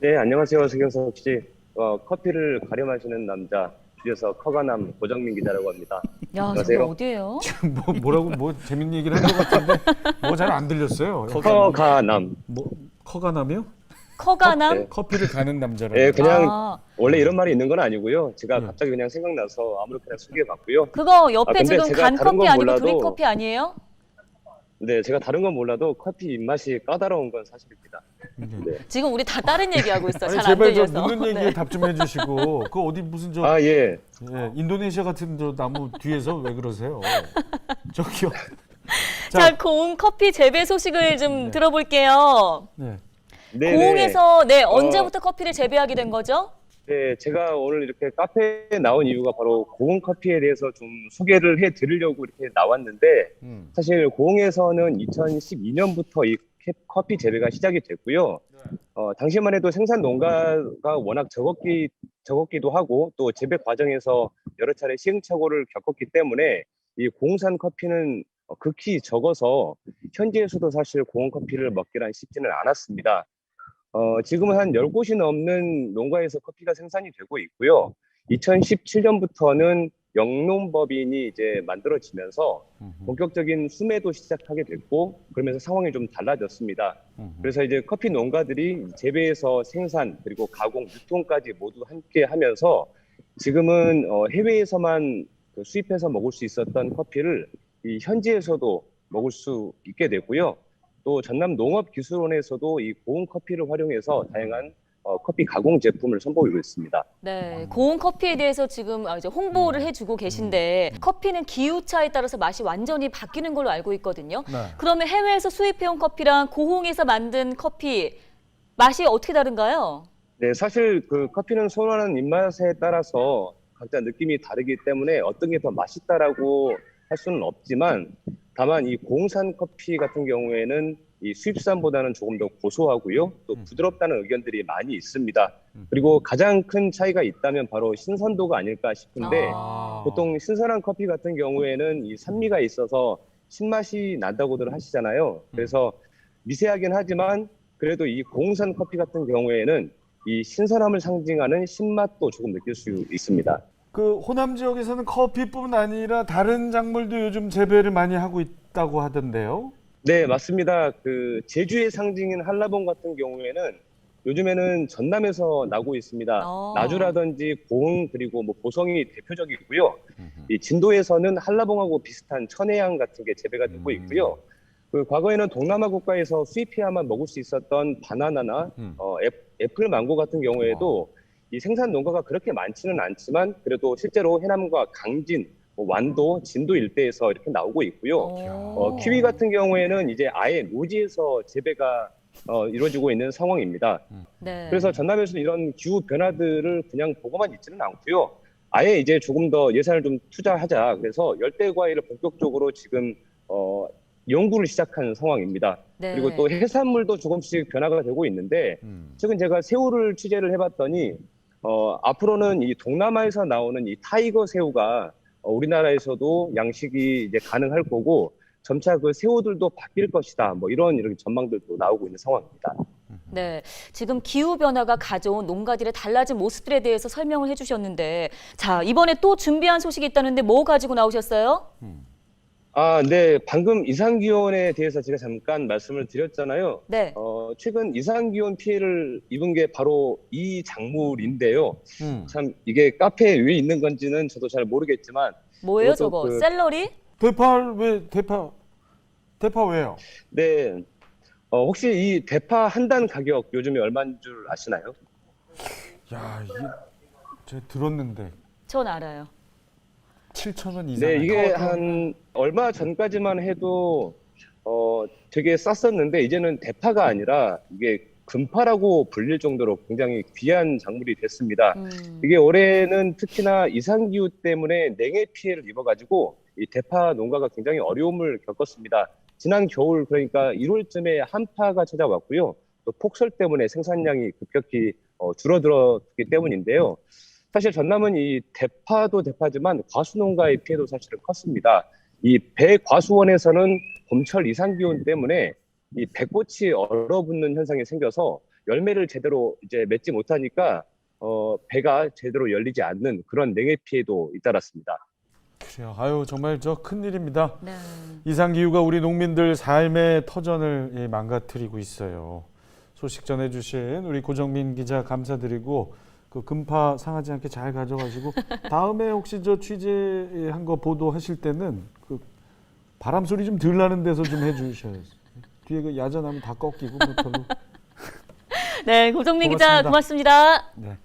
네, 안녕하세요, 서경석 씨. 커피를 가려 마시는 남자, 줄여서 커가남 고정민 기자라고 합니다. 야, 저기 안녕하세요. 어디예요? 뭐라고 재밌는 얘기를 한 것 같은데 뭐 잘 안 들렸어요. 커가남. 뭐 커가남이요? 커가남? 네, 커피를 가는 남자라고. 네, 그냥 아, 원래 이런 말이 있는 건 아니고요. 제가 예. 갑자기 그냥 생각나서 아무렇게나 소개해봤고요. 그거 옆에 근데 지금 제가 간 다른 커피 건 아니고 몰라도, 드립 커피 아니에요? 네, 제가 다른 건 몰라도 커피 입맛이 까다로운 건 사실입니다. 네. 지금 우리 다 다른 얘기하고 있어. 아니 잘 안 제발 저 들려서. 묻는 얘기에 네. 답 좀 해주시고 그 어디 무슨 저 아, 예. 인도네시아 같은 저 나무 뒤에서 왜 그러세요? 저기요. 자, 고흥 커피 재배 소식을 좀 들어볼게요. 네. 네, 고흥에서 언제부터 커피를 재배하게 된 거죠? 네, 제가 오늘 이렇게 카페에 나온 이유가 바로 고흥 커피에 대해서 좀 소개를 해드리려고 이렇게 나왔는데, 사실 고흥에서는 2012년부터 이 커피 재배가 시작이 됐고요. 당시만 해도 생산 농가가 워낙 적었기도 하고 또 재배 과정에서 여러 차례 시행착오를 겪었기 때문에 이 고흥산 커피는 극히 적어서 현지에서도 사실 고흥 커피를 먹기란 쉽지는 않았습니다. 지금은 한 10곳이 넘는 농가에서 커피가 생산이 되고 있고요. 2017년부터는 영농법인이 이제 만들어지면서 본격적인 수매도 시작하게 됐고, 그러면서 상황이 좀 달라졌습니다. 그래서 이제 커피 농가들이 재배에서 생산, 그리고 가공, 유통까지 모두 함께 하면서 지금은 해외에서만 수입해서 먹을 수 있었던 커피를 이 현지에서도 먹을 수 있게 되고요. 또 전남 농업기술원에서도 이 고운 커피를 활용해서 다양한 커피 가공 제품을 선보이고 있습니다. 네, 고흥 커피에 대해서 지금 이제 홍보를 해주고 계신데 커피는 기후차에 따라서 맛이 완전히 바뀌는 걸로 알고 있거든요. 네. 그러면 해외에서 수입해온 커피랑 고흥에서 만든 커피 맛이 어떻게 다른가요? 네, 사실 그 커피는 선호하는 입맛에 따라서 각자 느낌이 다르기 때문에 어떤 게 더 맛있다라고 할 수는 없지만, 다만 이 고흥산 커피 같은 경우에는 이 수입산보다는 조금 더 고소하고요. 또 부드럽다는 의견들이 많이 있습니다. 그리고 가장 큰 차이가 있다면 바로 신선도가 아닐까 싶은데, 보통 신선한 커피 같은 경우에는 이 산미가 있어서 신맛이 난다고들 하시잖아요. 그래서 미세하긴 하지만 그래도 이 고흥산 커피 같은 경우에는 이 신선함을 상징하는 신맛도 조금 느낄 수 있습니다. 그 호남 지역에서는 커피뿐 아니라 다른 작물도 요즘 재배를 많이 하고 있다고 하던데요. 네, 맞습니다. 그 제주의 상징인 한라봉 같은 경우에는 요즘에는 전남에서 나고 있습니다. 나주라든지 고흥 그리고 뭐 보성이 대표적이고요. 이 진도에서는 한라봉하고 비슷한 천혜향 같은 게 재배가 되고 있고요. 그 과거에는 동남아 국가에서 수입해야만 먹을 수 있었던 바나나나 애플 망고 같은 경우에도 이 생산 농가가 그렇게 많지는 않지만 그래도 실제로 해남과 강진, 뭐 완도, 진도 일대에서 이렇게 나오고 있고요. 키위 같은 경우에는 이제 아예 노지에서 재배가 이루어지고 있는 상황입니다. 네. 그래서 전남에서는 이런 기후 변화들을 그냥 보고만 있지는 않고요. 아예 이제 조금 더 예산을 좀 투자하자. 그래서 열대 과일을 본격적으로 지금 연구를 시작한 상황입니다. 네. 그리고 또 해산물도 조금씩 변화가 되고 있는데 최근 제가 새우를 취재를 해봤더니 앞으로는 이 동남아에서 나오는 이 타이거 새우가 우리나라에서도 양식이 이제 가능할 거고 점차 그 새우들도 바뀔 것이다. 뭐 이런 전망들도 나오고 있는 상황입니다. 네, 지금 기후 변화가 가져온 농가들의 달라진 모습들에 대해서 설명을 해주셨는데, 자, 이번에 또 준비한 소식이 있다는데 뭐 가지고 나오셨어요? 네. 방금 이상기온에 대해서 제가 잠깐 말씀을 드렸잖아요. 네. 최근 이상기온 피해를 입은 게 바로 이 작물인데요. 참 이게 카페에 왜 있는 건지는 저도 잘 모르겠지만 뭐예요, 이것도 저거? 샐러리? 대파 왜요? 네. 혹시 이 대파 한 단 가격 요즘에 얼마인 줄 아시나요? 야, 이게 제가 들었는데 전 알아요. 7,000원 이상. 네, 이게 한 얼마 전까지만 해도 되게 쌌었는데 이제는 대파가 아니라 이게 금파라고 불릴 정도로 굉장히 귀한 작물이 됐습니다. 이게 올해는 특히나 이상기후 때문에 냉해 피해를 입어가지고 이 대파 농가가 굉장히 어려움을 겪었습니다. 지난 겨울 그러니까 1월쯤에 한파가 찾아왔고요. 또 폭설 때문에 생산량이 급격히 줄어들었기 때문인데요. 사실 전남은 이 대파도 대파지만 과수 농가의 피해도 사실은 컸습니다. 이 배과수원에서는 봄철 이상 기온 때문에 이 배꽃이 얼어붙는 현상이 생겨서 열매를 제대로 이제 맺지 못하니까 배가 제대로 열리지 않는 그런 냉해 피해도 잇따랐습니다. 그래요. 아유 정말 저 큰일입니다. 네. 이상기후가 우리 농민들 삶의 터전을 망가뜨리고 있어요. 소식 전해주신 우리 고정민 기자 감사드리고 그 금파 상하지 않게 잘 가져가시고 다음에 혹시 저 취재한 거 보도하실 때는 그 바람 소리 좀 덜 나는 데서 좀 해주셔야죠. 뒤에 그 야전하면 다 꺾이고 뭐 별로. 네, 고정민 기자 고맙습니다. 네.